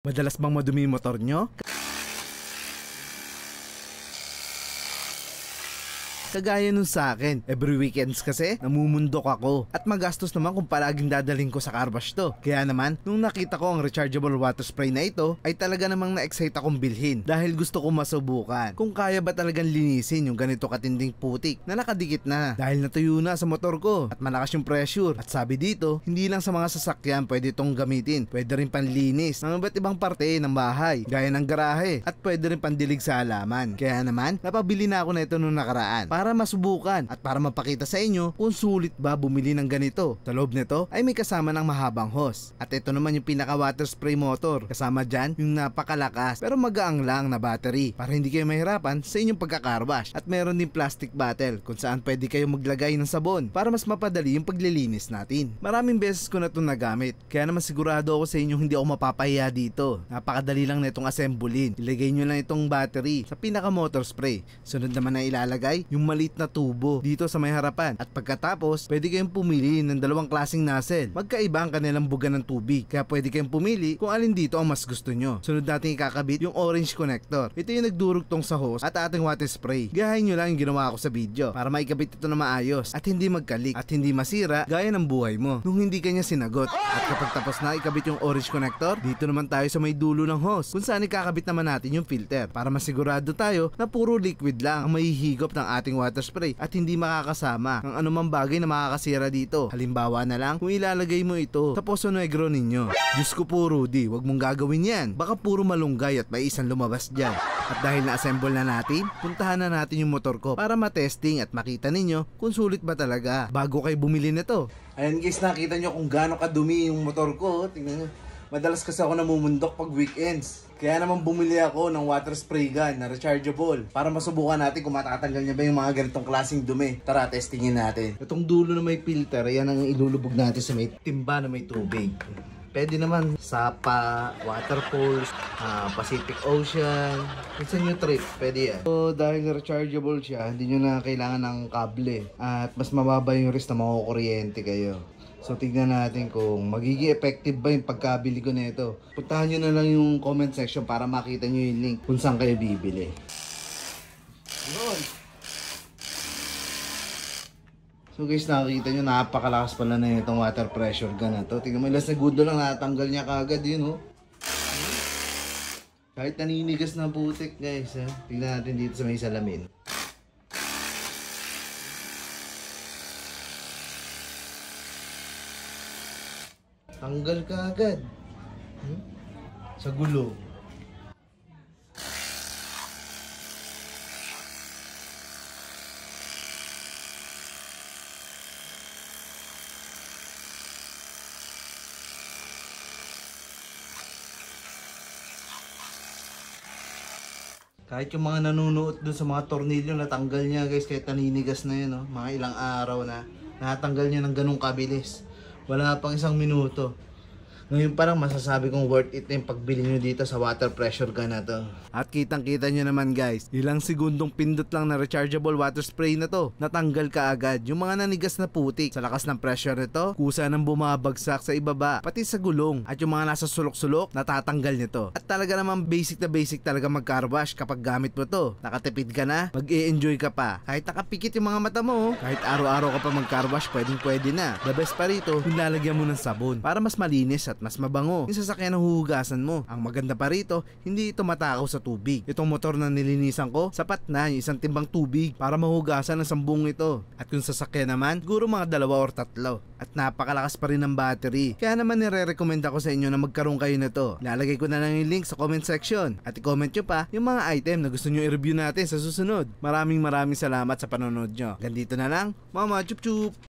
Madalas bang madumi yung motor nyo? Kagaya nun sa akin, every weekends kasi, namumundok ako. At magastos naman kung palaging dadalhin ko sa car wash to. Kaya naman, nung nakita ko ang rechargeable water spray na ito, ay talaga namang na-excite akong bilhin. Dahil gusto ko masubukan kung kaya ba talagang linisin yung ganito katinding putik na nakadikit na. Dahil natuyo na sa motor ko at malakas yung pressure. At sabi dito, hindi lang sa mga sasakyan pwede itong gamitin. Pwede rin panlinis ng iba't ibang parte ng bahay, gaya ng garahe. At pwede rin pandilig sa halaman. Kaya naman, napabili na ako na ito nung nakaraan para masubukan at para mapakita sa inyo kung sulit ba bumili ng ganito. Sa loob nito ay may kasama ng mahabang hose. At ito naman yung pinaka water spray motor. Kasama dyan yung napakalakas pero magaang lang na battery para hindi kayo mahirapan sa inyong pagkakarwash. At meron din plastic bottle kung saan pwede kayo maglagay ng sabon para mas mapadali yung paglilinis natin. Maraming beses ko na ito nagamit, kaya naman sigurado ako sa inyo hindi ako mapapahiya dito. Napakadali lang na itong assemblein. Ilagay nyo lang itong battery sa pinaka motor spray. Sunod naman na ilalagay yung maliit na tubo dito sa may harapan. At pagkatapos, pwede kayong pumili ng dalawang klaseng nozzle. Magkaiba ang kanilang buga ng tubig, kaya pwede kayong pumili kung alin dito ang mas gusto nyo. Sunod natin ikakabit yung orange connector. Ito yung nagdurugtong sa hose at ating water spray. Gayahin nyo lang yung ginawa ko sa video para maikabit ito na maayos at hindi magkalik at hindi masira gaya ng buhay mo nung hindi kanya sinagot. At kapag tapos na ikabit yung orange connector, dito naman tayo sa may dulo ng hose kung saan ikakabit naman natin yung filter para masigurado tayo na puro liquid lang ang mahihigop ng ating water spray at hindi makakasama ng anumang bagay na makakasira dito. Halimbawa na lang kung ilalagay mo ito sa Poso Negro ninyo. Diyos ko po Rudy, wag mong gagawin yan. Baka puro malunggay at may isang lumabas dyan. At dahil na-assemble na natin, puntahan na natin yung motor ko para matesting at makita ninyo kung sulit ba talaga bago kayo bumili nito. Ayan guys, nakita nyo kung gaano kadumi yung motor ko. Tingnan nyo. Madalas kasi ako namumundok pag weekends. Kaya naman bumili ako ng water spray gun na rechargeable para masubukan natin kung matatanggal niya ba yung mga ganitong klaseng dumi. Tara, testingin natin. Itong dulo na may filter, yan ang ilulubog natin sa may timba na may tubig. Pwede naman Sapa, Waterfalls, Pacific Ocean. Minsan yung trip, pwede yan. So dahil rechargeable siya, hindi nyo na kailangan ng kable. At mas mababa yung risk na makukuryente kayo. So tignan natin kung magiging effective ba yung pagkabili ko nito. Puntahan nyo na lang yung comment section para makita nyo yung link kung saan kayo bibili. Yun. So guys, nakikita nyo napakalakas pala na itong water pressure gun na to. Tignan mo, ilas na gundo lang natanggal niya kagad yun, oh. Kahit naninigas na putik guys, ha. Tignan natin dito sa may salamin. Tanggal ka agad. Sa gulo. Kahit yung mga nanunuot dun sa mga tornilyo, natanggal niya guys, kahit naninigas na yun, oh. Mga ilang araw na, natanggal niya ng ganung kabilis. Wala pang isang minuto. Ngayon parang masasabi kong worth it na yung pagbili nyo dito sa water pressure gun na to. At kitang kita nyo naman guys, ilang segundong pindot lang na rechargeable water spray na to, natanggal ka agad yung mga nanigas na putik. Sa lakas ng pressure nito, kusa nang bumabagsak sa ibaba, pati sa gulong. At yung mga nasa sulok-sulok, natatanggal nito. At talaga naman basic na basic talaga mag-car wash kapag gamit mo to. Nakatipid ka na, mag-e-enjoy ka pa. Kahit nakapikit yung mga mata mo, kahit araw-araw ka pa mag-car wash, pwede na. The best pa rito, kung lalagyan mo ng sabon para mas malinis at mas mabango yung sasakyan na huhugasan mo. Ang maganda pa rito, hindi ito matakaw sa tubig. Itong motor na nilinisan ko, sapat na yung isang timbang tubig para mahugasan ng sambung ito. At yung sasakyan naman, siguro mga 2 or 3. At napakalakas pa rin ng battery. Kaya naman nire-recommend ako sa inyo na magkaroon kayo nito. Lalagay ko na lang yung link sa comment section. At i-comment nyo pa yung mga item na gusto nyo i-review natin sa susunod. Maraming salamat sa panonood nyo. Gandito na lang, Mama Chup Chup!